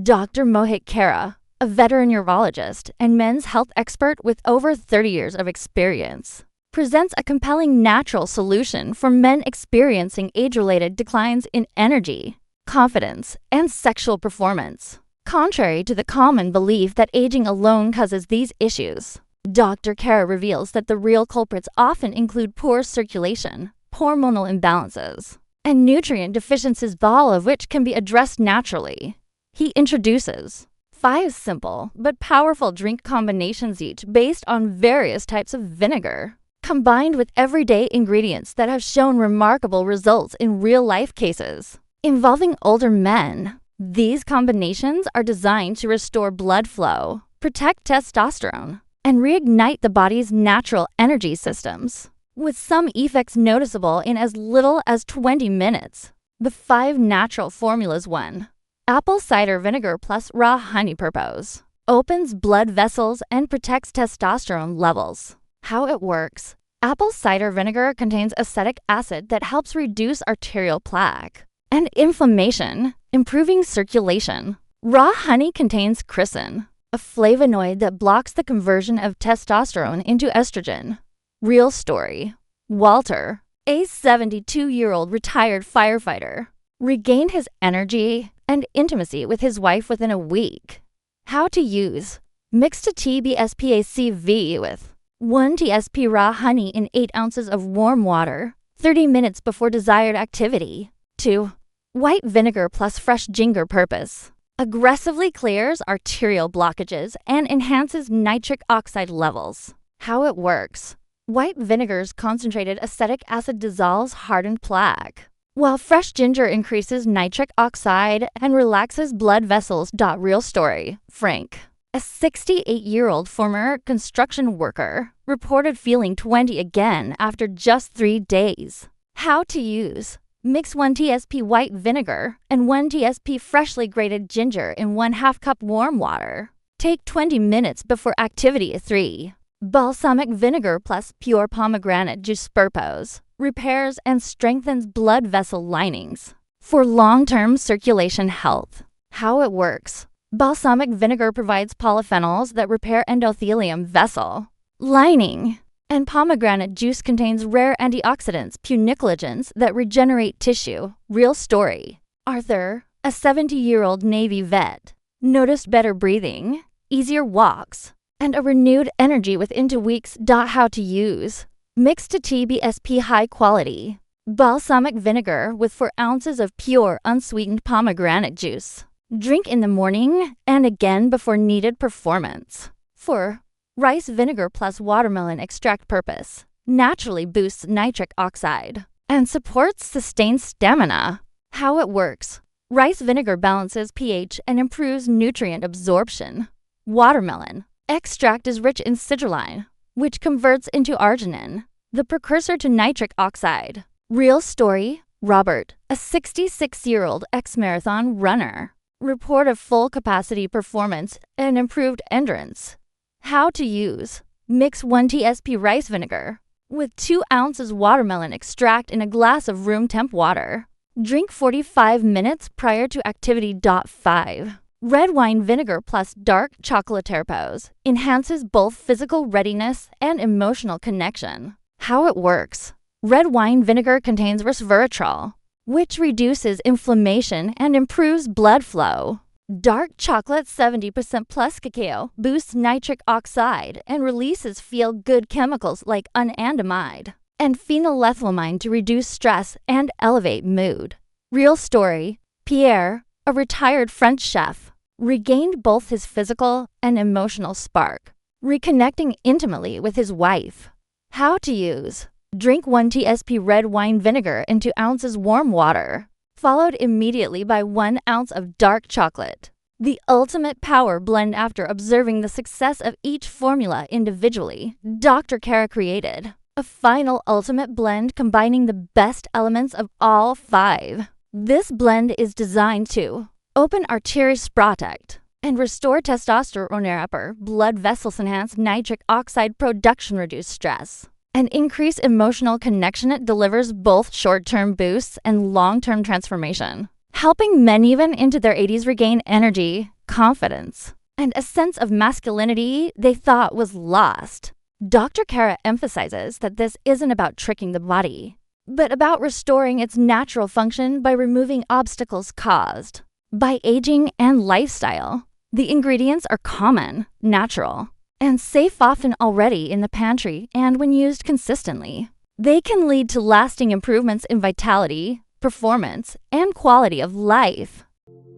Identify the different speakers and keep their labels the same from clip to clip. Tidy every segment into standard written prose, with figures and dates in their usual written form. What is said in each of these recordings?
Speaker 1: Dr. Mohit Kara, a veteran urologist and men's health expert with over 30 years of experience, presents a compelling natural solution for men experiencing age-related declines in energy, confidence, and sexual performance. Contrary to the common belief that aging alone causes these issues, Dr. Kara reveals that the real culprits often include poor circulation, hormonal imbalances, and nutrient deficiencies, all of which can be addressed naturally. He introduces 5 simple but powerful drink combinations, each based on various types of vinegar, combined with everyday ingredients that have shown remarkable results in real-life cases involving older men. These combinations are designed to restore blood flow, protect testosterone, and reignite the body's natural energy systems, with some effects noticeable in as little as 20 minutes. The 5 natural formulas. 1. Apple cider vinegar plus raw honey purpose. Opens blood vessels and protects testosterone levels. How it works. Apple cider vinegar contains acetic acid that helps reduce arterial plaque and inflammation, improving circulation. Raw honey contains chrysin, a flavonoid that blocks the conversion of testosterone into estrogen. Real story. Walter, a 72-year-old retired firefighter, regained his energy and intimacy with his wife within a week. How to use. Mix a TBSPACV with 1 TSP raw honey in 8 ounces of warm water, 30 minutes before desired activity. 2. White vinegar plus fresh ginger purpose. Aggressively clears arterial blockages and enhances nitric oxide levels. How it works. White vinegar's concentrated acetic acid dissolves hardened plaque, while fresh ginger increases nitric oxide and relaxes blood vessels. Real story. Frank, a 68-year-old former construction worker, reported feeling 20 again after just 3 days. How to use. Mix 1 TSP white vinegar and 1 TSP freshly grated ginger in 1/2 cup warm water. Take 20 minutes before activity. 3. Balsamic vinegar plus pure pomegranate juice purpose. Repairs and strengthens blood vessel linings for long-term circulation health. How it works. Balsamic vinegar provides polyphenols that repair endothelium vessel lining, and pomegranate juice contains rare antioxidants, punicologens, that regenerate tissue. Real story. Arthur, a 70-year-old Navy vet, noticed better breathing, easier walks, and a renewed energy within 2 weeks. How to use. Mix to TBSP high quality balsamic vinegar with 4 ounces of pure unsweetened pomegranate juice. Drink in the morning and again before needed performance. 4. Rice vinegar plus watermelon extract purpose. Naturally boosts nitric oxide and supports sustained stamina. How it works. Rice vinegar balances pH and improves nutrient absorption. Watermelon extract is rich in citrulline, which converts into arginine, the precursor to nitric oxide. Real story. Robert, a 66-year-old ex-marathon runner, reported full capacity performance and improved endurance. How to use. Mix 1 TSP rice vinegar with 2 ounces watermelon extract in a glass of room temp water. Drink 45 minutes prior to activity. 5. Red wine vinegar plus dark chocolate purpose enhances both physical readiness and emotional connection. How it works. Red wine vinegar contains resveratrol, which reduces inflammation and improves blood flow. Dark chocolate 70% plus cacao boosts nitric oxide and releases feel-good chemicals like anandamide and phenylethylamine to reduce stress and elevate mood. Real story. Pierre, a retired French chef, regained both his physical and emotional spark, reconnecting intimately with his wife. How to use. Drink 1 TSP red wine vinegar in 2 ounces warm water, followed immediately by 1 ounce of dark chocolate. The ultimate power blend. After observing the success of each formula individually, Dr. Kara created a final ultimate blend combining the best elements of all 5. This blend is designed to open arteries, protect, and restore testosterone, repair blood vessels, enhance nitric oxide production, reduce stress, and increase emotional connection. It delivers both short-term boosts and long-term transformation, helping men even into their 80s regain energy, confidence and a sense of masculinity they thought was lost. Dr. Kara emphasizes that this isn't about tricking the body, but about restoring its natural function by removing obstacles caused by aging and lifestyle. The ingredients are common, natural, and safe, often already in the pantry and when used consistently. They can lead to lasting improvements in vitality, performance, and quality of life.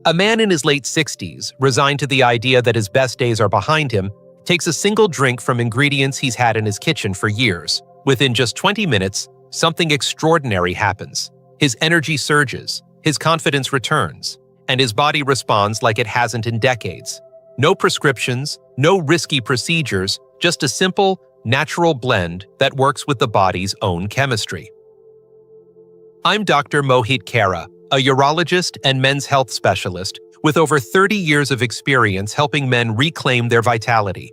Speaker 2: A man in his late 60s, resigned to the idea that his best days are behind him, takes a single drink from ingredients he's had in his kitchen for years. Within just 20 minutes, something extraordinary happens. His energy surges, his confidence returns, and his body responds like it hasn't in decades. No prescriptions, no risky procedures, just a simple, natural blend that works with the body's own chemistry. I'm Dr. Mohit Kara, a urologist and men's health specialist with over 30 years of experience helping men reclaim their vitality.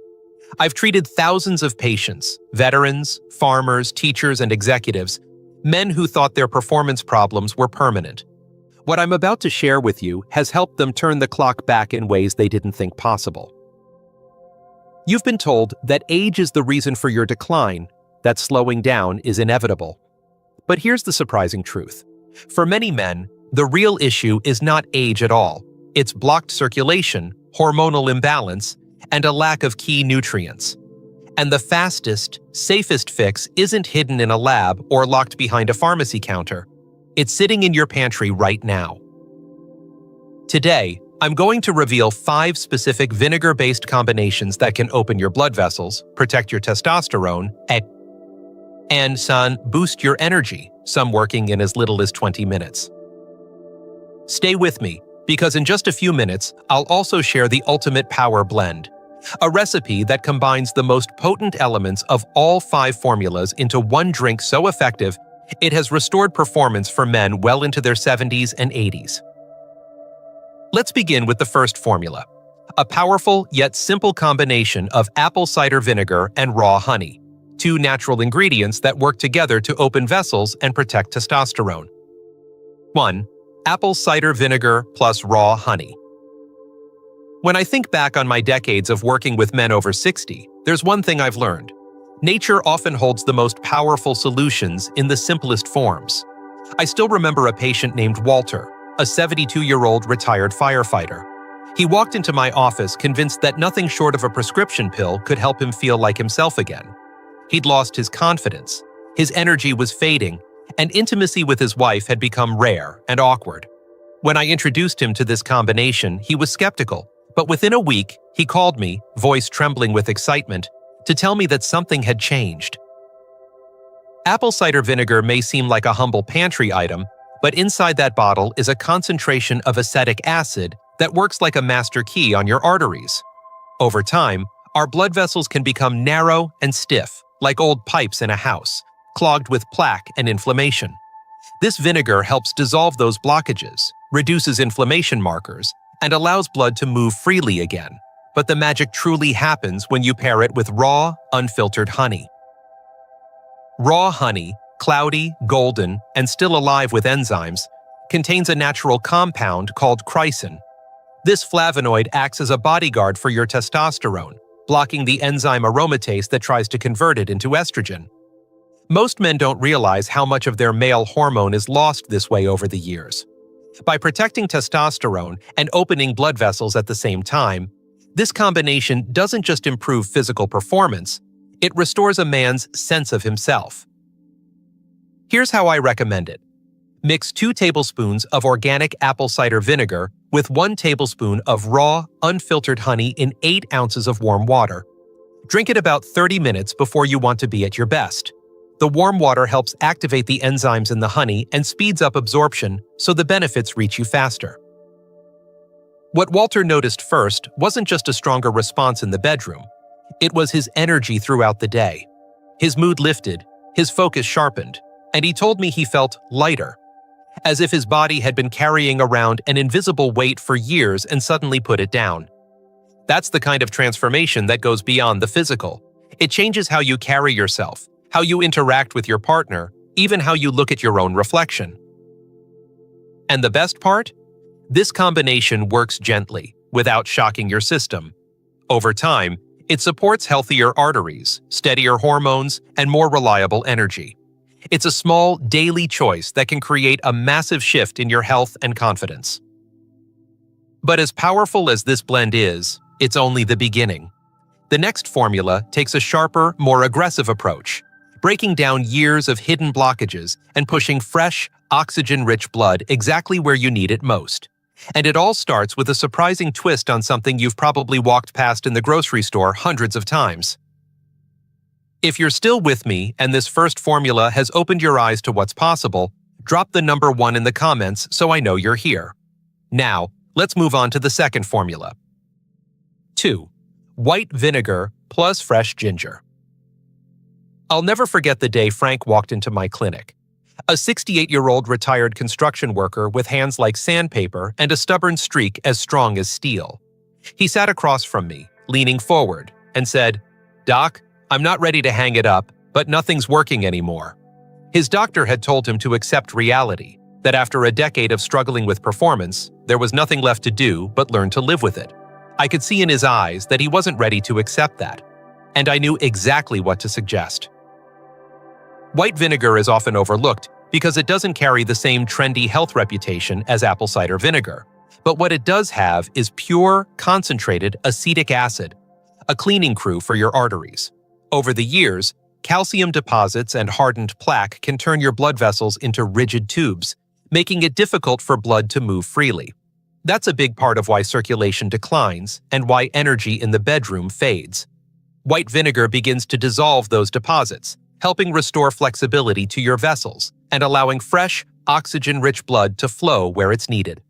Speaker 2: I've treated thousands of patients, veterans, farmers, teachers, and executives, men who thought their performance problems were permanent. What I'm about to share with you has helped them turn the clock back in ways they didn't think possible. You've been told that age is the reason for your decline, that slowing down is inevitable. But here's the surprising truth. For many men, the real issue is not age at all. It's blocked circulation, hormonal imbalance, and a lack of key nutrients. And the fastest, safest fix isn't hidden in a lab or locked behind a pharmacy counter. It's sitting in your pantry right now. Today, I'm going to reveal 5 specific vinegar-based combinations that can open your blood vessels, protect your testosterone, and boost your energy, some working in as little as 20 minutes. Stay with me, because in just a few minutes, I'll also share the ultimate power blend, a recipe that combines the most potent elements of all 5 formulas into one drink so effective, it has restored performance for men well into their 70s and 80s. Let's begin with the first formula, a powerful yet simple combination of apple cider vinegar and raw honey, 2 natural ingredients that work together to open vessels and protect testosterone. 1. Apple cider vinegar plus raw honey. When I think back on my decades of working with men over 60, there's one thing I've learned. Nature often holds the most powerful solutions in the simplest forms. I still remember a patient named Walter, a 72-year-old retired firefighter. He walked into my office convinced that nothing short of a prescription pill could help him feel like himself again. He'd lost his confidence, his energy was fading, and intimacy with his wife had become rare and awkward. When I introduced him to this combination, he was skeptical, but within a week, he called me, voice trembling with excitement, to tell me that something had changed. Apple cider vinegar may seem like a humble pantry item, but inside that bottle is a concentration of acetic acid that works like a master key on your arteries. Over time, our blood vessels can become narrow and stiff, like old pipes in a house, clogged with plaque and inflammation. This vinegar helps dissolve those blockages, reduces inflammation markers, and allows blood to move freely again. But the magic truly happens when you pair it with raw, unfiltered honey. Raw honey, cloudy, golden, and still alive with enzymes, contains a natural compound called chrysin. This flavonoid acts as a bodyguard for your testosterone, blocking the enzyme aromatase that tries to convert it into estrogen. Most men don't realize how much of their male hormone is lost this way over the years. By protecting testosterone and opening blood vessels at the same time, this combination doesn't just improve physical performance, it restores a man's sense of himself. Here's how I recommend it. Mix 2 tablespoons of organic apple cider vinegar with 1 tablespoon of raw, unfiltered honey in 8 ounces of warm water. Drink it about 30 minutes before you want to be at your best. The warm water helps activate the enzymes in the honey and speeds up absorption, so the benefits reach you faster. What Walter noticed first wasn't just a stronger response in the bedroom. It was his energy throughout the day. His mood lifted, his focus sharpened, and he told me he felt lighter, as if his body had been carrying around an invisible weight for years and suddenly put it down. That's the kind of transformation that goes beyond the physical. It changes how you carry yourself, how you interact with your partner, even how you look at your own reflection. And the best part? This combination works gently, without shocking your system. Over time, it supports healthier arteries, steadier hormones, and more reliable energy. It's a small, daily choice that can create a massive shift in your health and confidence. But as powerful as this blend is, it's only the beginning. The next formula takes a sharper, more aggressive approach, breaking down years of hidden blockages and pushing fresh, oxygen-rich blood exactly where you need it most. And it all starts with a surprising twist on something you've probably walked past in the grocery store hundreds of times. If you're still with me and this first formula has opened your eyes to what's possible, drop the number 1 in the comments so I know you're here. Now, let's move on to the second formula. 2. White vinegar plus fresh ginger. I'll never forget the day Frank walked into my clinic. A 68-year-old retired construction worker with hands like sandpaper and a stubborn streak as strong as steel. He sat across from me, leaning forward, and said, "Doc, I'm not ready to hang it up, but nothing's working anymore." His doctor had told him to accept reality, that after a decade of struggling with performance, there was nothing left to do but learn to live with it. I could see in his eyes that he wasn't ready to accept that, and I knew exactly what to suggest. White vinegar is often overlooked because it doesn't carry the same trendy health reputation as apple cider vinegar. But what it does have is pure, concentrated acetic acid, a cleaning crew for your arteries. Over the years, calcium deposits and hardened plaque can turn your blood vessels into rigid tubes, making it difficult for blood to move freely. That's a big part of why circulation declines and why energy in the bedroom fades. White vinegar begins to dissolve those deposits, helping restore flexibility to your vessels and allowing fresh, oxygen-rich blood to flow where it's needed.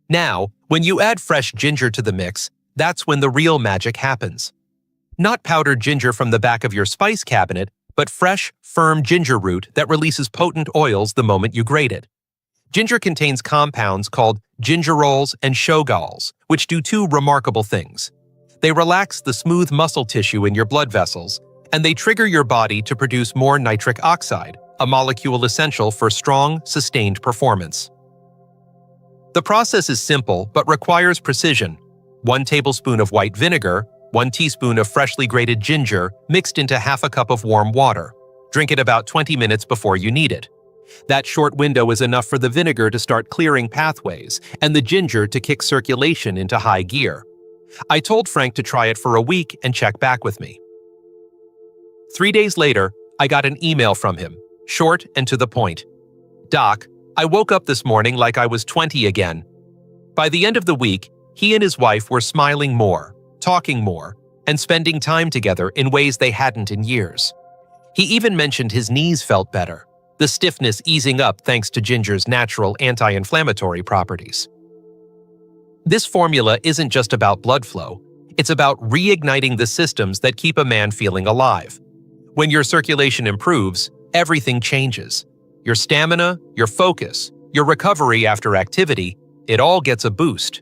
Speaker 2: Now, when you add fresh ginger to the mix, that's when the real magic happens. Not powdered ginger from the back of your spice cabinet, but fresh, firm ginger root that releases potent oils the moment you grate it. Ginger contains compounds called gingerols and shogaols, which do two remarkable things. They relax the smooth muscle tissue in your blood vessels, and they trigger your body to produce more nitric oxide, a molecule essential for strong, sustained performance. The process is simple but requires precision. 1 tablespoon of white vinegar, 1 teaspoon of freshly grated ginger mixed into half a cup of warm water. Drink it about 20 minutes before you need it. That short window is enough for the vinegar to start clearing pathways and the ginger to kick circulation into high gear. I told Frank to try it for a week and check back with me. 3 days later, I got an email from him, short and to the point. "Doc, I woke up this morning like I was 20 again." By the end of the week, he and his wife were smiling more, talking more, and spending time together in ways they hadn't in years. He even mentioned his knees felt better, the stiffness easing up thanks to ginger's natural anti-inflammatory properties. This formula isn't just about blood flow, it's about reigniting the systems that keep a man feeling alive. When your circulation improves, everything changes. Your stamina, your focus, your recovery after activity, it all gets a boost.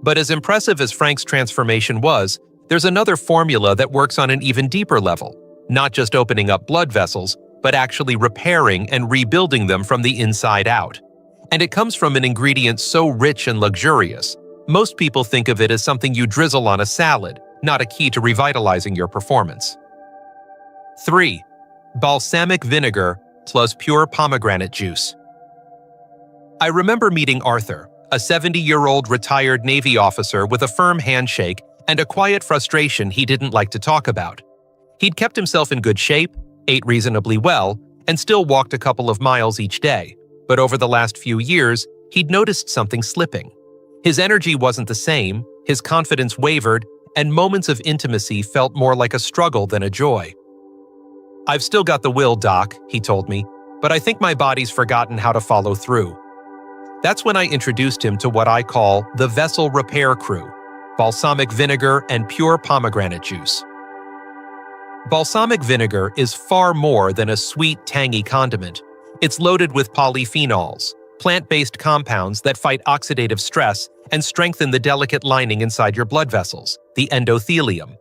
Speaker 2: But as impressive as Frank's transformation was, there's another formula that works on an even deeper level, not just opening up blood vessels, but actually repairing and rebuilding them from the inside out. And it comes from an ingredient so rich and luxurious, most people think of it as something you drizzle on a salad, not a key to revitalizing your performance. 3. Balsamic vinegar plus pure pomegranate juice. I remember meeting Arthur, a 70-year-old retired Navy officer with a firm handshake and a quiet frustration he didn't like to talk about. He'd kept himself in good shape, ate reasonably well, and still walked a couple of miles each day. But over the last few years, he'd noticed something slipping. His energy wasn't the same, his confidence wavered, and moments of intimacy felt more like a struggle than a joy. "I've still got the will, Doc," he told me, "but I think my body's forgotten how to follow through." That's when I introduced him to what I call the vessel repair crew: balsamic vinegar and pure pomegranate juice. Balsamic vinegar is far more than a sweet, tangy condiment. It's loaded with polyphenols, plant-based compounds that fight oxidative stress and strengthen the delicate lining inside your blood vessels, the endothelium.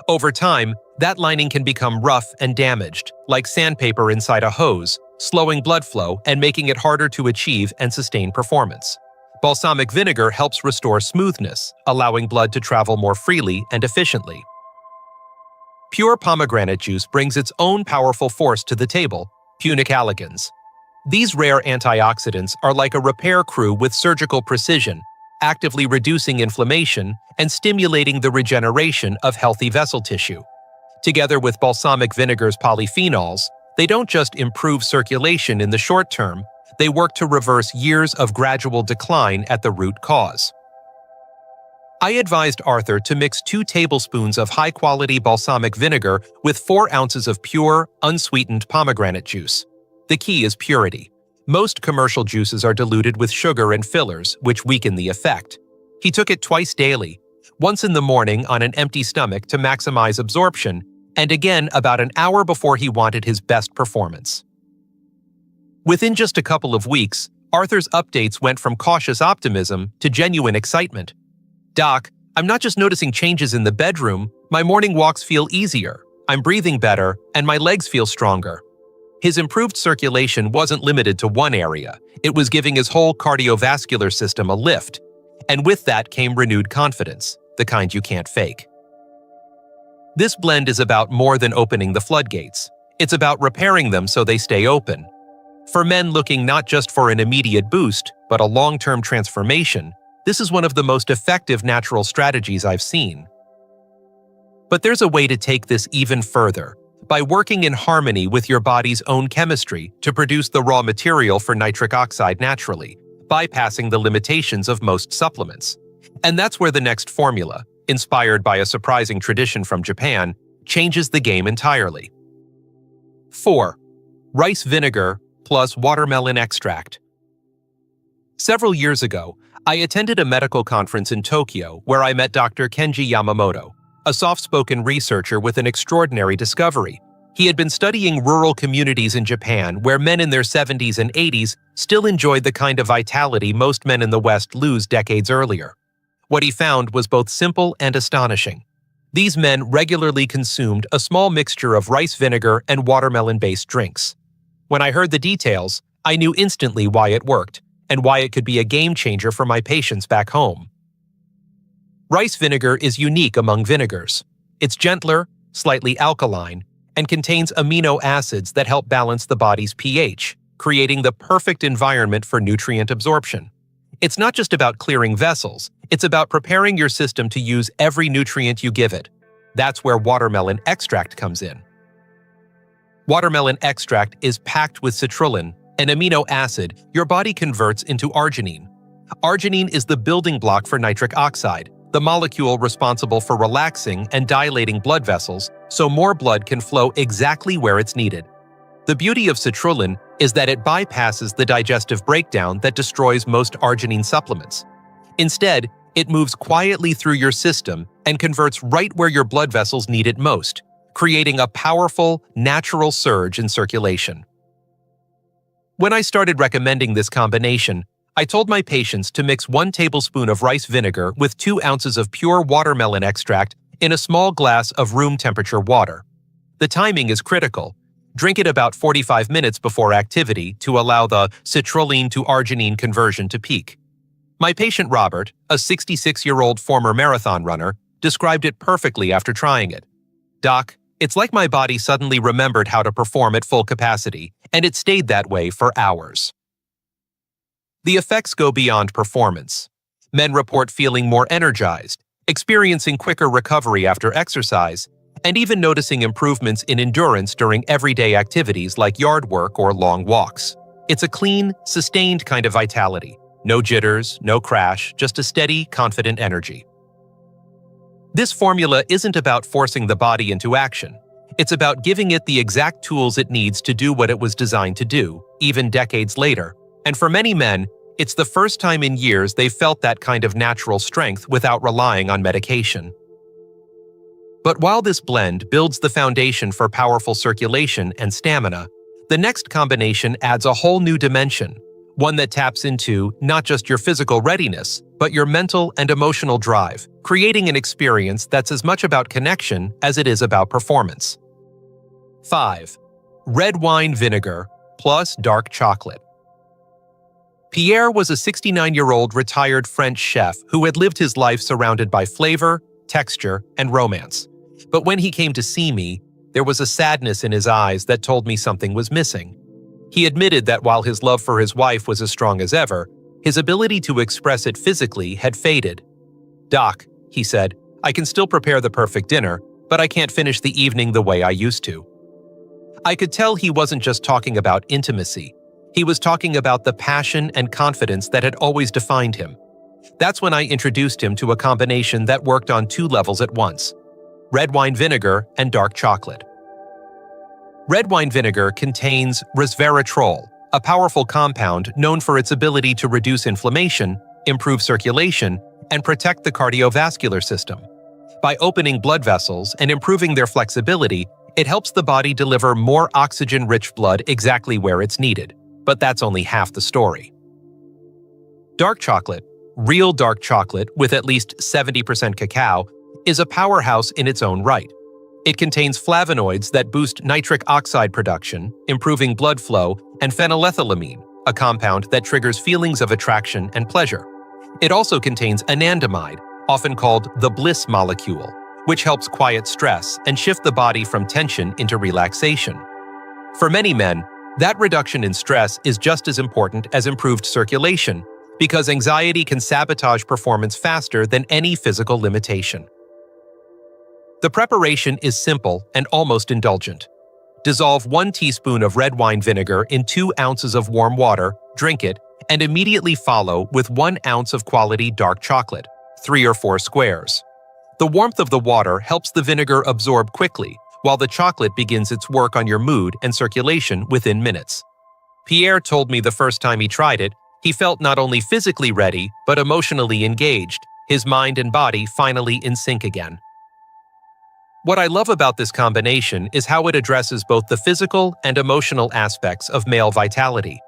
Speaker 2: Over time, that lining can become rough and damaged, like sandpaper inside a hose, slowing blood flow and making it harder to achieve and sustain performance. Balsamic vinegar helps restore smoothness, allowing blood to travel more freely and efficiently. Pure pomegranate juice brings its own powerful force to the table, punic alligins. These rare antioxidants are like a repair crew with surgical precision, actively reducing inflammation and stimulating the regeneration of healthy vessel tissue. Together with balsamic vinegar's polyphenols, they don't just improve circulation in the short term, they work to reverse years of gradual decline at the root cause. I advised Arthur to mix 2 tablespoons of high-quality balsamic vinegar with 4 ounces of pure, unsweetened pomegranate juice. The key is purity. Most commercial juices are diluted with sugar and fillers, which weaken the effect. He took it twice daily, once in the morning on an empty stomach to maximize absorption, and again about an hour before he wanted his best performance. Within just a couple of weeks, Arthur's updates went from cautious optimism to genuine excitement. "Doc, I'm not just noticing changes in the bedroom, my morning walks feel easier, I'm breathing better, and my legs feel stronger." His improved circulation wasn't limited to one area, it was giving his whole cardiovascular system a lift. And with that came renewed confidence, the kind you can't fake. This blend is about more than opening the floodgates. It's about repairing them so they stay open. For men looking not just for an immediate boost, but a long-term transformation, this is one of the most effective natural strategies I've seen. But there's a way to take this even further, by working in harmony with your body's own chemistry to produce the raw material for nitric oxide naturally, bypassing the limitations of most supplements. And that's where the next formula, inspired by a surprising tradition from Japan, changes the game entirely. 4. Rice vinegar plus watermelon extract. Several years ago, I attended a medical conference in Tokyo where I met Dr. Kenji Yamamoto, a soft-spoken researcher with an extraordinary discovery. He had been studying rural communities in Japan where men in their 70s and 80s still enjoyed the kind of vitality most men in the West lose decades earlier. What he found was both simple and astonishing. These men regularly consumed a small mixture of rice vinegar and watermelon-based drinks. When I heard the details, I knew instantly why it worked, and why it could be a game-changer for my patients back home. Rice vinegar is unique among vinegars. It's gentler, slightly alkaline, and contains amino acids that help balance the body's pH, creating the perfect environment for nutrient absorption. It's not just about clearing vessels, it's about preparing your system to use every nutrient you give it. That's where watermelon extract comes in. Watermelon extract is packed with citrulline, an amino acid your body converts into arginine. Arginine is the building block for nitric oxide, the molecule responsible for relaxing and dilating blood vessels so more blood can flow exactly where it's needed. The beauty of citrulline is that it bypasses the digestive breakdown that destroys most arginine supplements. Instead, it moves quietly through your system and converts right where your blood vessels need it most, creating a powerful, natural surge in circulation. When I started recommending this combination, I told my patients to mix 1 tablespoon of rice vinegar with 2 ounces of pure watermelon extract in a small glass of room-temperature water. The timing is critical. Drink it about 45 minutes before activity to allow the citrulline to arginine conversion to peak. My patient Robert, a 66-year-old former marathon runner, described it perfectly after trying it. "Doc, it's like my body suddenly remembered how to perform at full capacity, and it stayed that way for hours." The effects go beyond performance. Men report feeling more energized, experiencing quicker recovery after exercise, and even noticing improvements in endurance during everyday activities like yard work or long walks. It's a clean, sustained kind of vitality. No jitters, no crash, just a steady, confident energy. This formula isn't about forcing the body into action. It's about giving it the exact tools it needs to do what it was designed to do, even decades later. And for many men, it's the first time in years they've felt that kind of natural strength without relying on medication. But while this blend builds the foundation for powerful circulation and stamina, the next combination adds a whole new dimension, one that taps into not just your physical readiness, but your mental and emotional drive, creating an experience that's as much about connection as it is about performance. 5. Red wine vinegar plus dark chocolate. Pierre was a 69-year-old retired French chef who had lived his life surrounded by flavor, texture, and romance. But when he came to see me, there was a sadness in his eyes that told me something was missing. He admitted that while his love for his wife was as strong as ever, his ability to express it physically had faded. "Doc," he said, "I can still prepare the perfect dinner, but I can't finish the evening the way I used to." I could tell he wasn't just talking about intimacy. He was talking about the passion and confidence that had always defined him. That's when I introduced him to a combination that worked on two levels at once: red wine vinegar and dark chocolate. Red wine vinegar contains resveratrol, a powerful compound known for its ability to reduce inflammation, improve circulation, and protect the cardiovascular system. By opening blood vessels and improving their flexibility, it helps the body deliver more oxygen-rich blood exactly where it's needed. But that's only half the story. Dark chocolate, real dark chocolate with at least 70% cacao, is a powerhouse in its own right. It contains flavonoids that boost nitric oxide production, improving blood flow, and phenylethylamine, a compound that triggers feelings of attraction and pleasure. It also contains anandamide, often called the bliss molecule, which helps quiet stress and shift the body from tension into relaxation. For many men, that reduction in stress is just as important as improved circulation, because anxiety can sabotage performance faster than any physical limitation. The preparation is simple and almost indulgent. Dissolve 1 teaspoon of red wine vinegar in 2 ounces of warm water, drink it, and immediately follow with 1 ounce of quality dark chocolate, 3 or 4 squares. The warmth of the water helps the vinegar absorb quickly, while the chocolate begins its work on your mood and circulation within minutes. Pierre told me the first time he tried it, he felt not only physically ready, but emotionally engaged, his mind and body finally in sync again. What I love about this combination is how it addresses both the physical and emotional aspects of male vitality.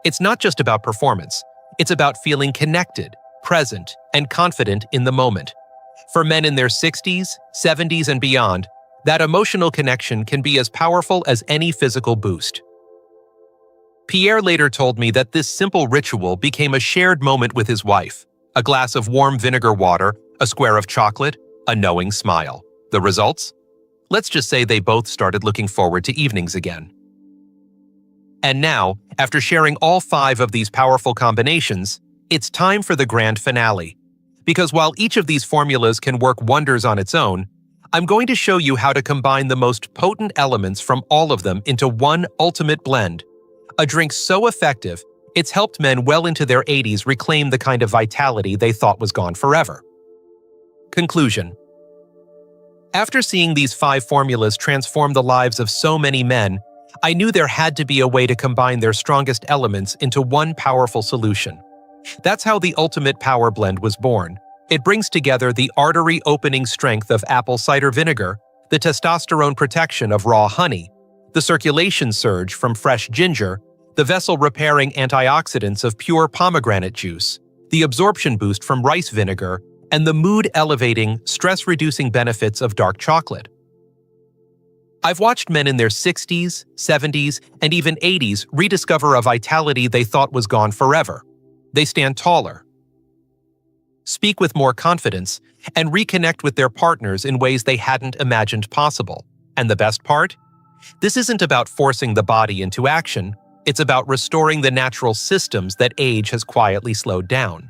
Speaker 2: It's not just about performance, it's about feeling connected, present, and confident in the moment. For men in their 60s, 70s, and beyond, that emotional connection can be as powerful as any physical boost. Pierre later told me that this simple ritual became a shared moment with his wife: a glass of warm vinegar water, a square of chocolate, a knowing smile. The results? Let's just say they both started looking forward to evenings again. And now, after sharing all 5 of these powerful combinations, it's time for the grand finale. Because while each of these formulas can work wonders on its own, I'm going to show you how to combine the most potent elements from all of them into one ultimate blend. A drink so effective, it's helped men well into their 80s reclaim the kind of vitality they thought was gone forever. Conclusion. After seeing these 5 formulas transform the lives of so many men, I knew there had to be a way to combine their strongest elements into one powerful solution. That's how the Ultimate Power Blend was born. It brings together the artery-opening strength of apple cider vinegar, the testosterone protection of raw honey, the circulation surge from fresh ginger, the vessel-repairing antioxidants of pure pomegranate juice, the absorption boost from rice vinegar, and the mood-elevating, stress-reducing benefits of dark chocolate. I've watched men in their 60s, 70s, and even 80s rediscover a vitality they thought was gone forever. They stand taller, speak with more confidence, and reconnect with their partners in ways they hadn't imagined possible. And the best part? This isn't about forcing the body into action, it's about restoring the natural systems that age has quietly slowed down.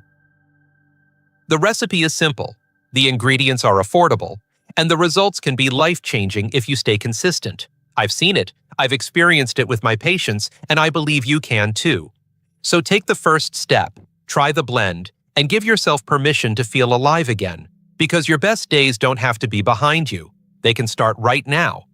Speaker 2: The recipe is simple, the ingredients are affordable, and the results can be life-changing if you stay consistent. I've seen it, I've experienced it with my patients, and I believe you can too. So take the first step, try the blend, and give yourself permission to feel alive again, because your best days don't have to be behind you. They can start right now.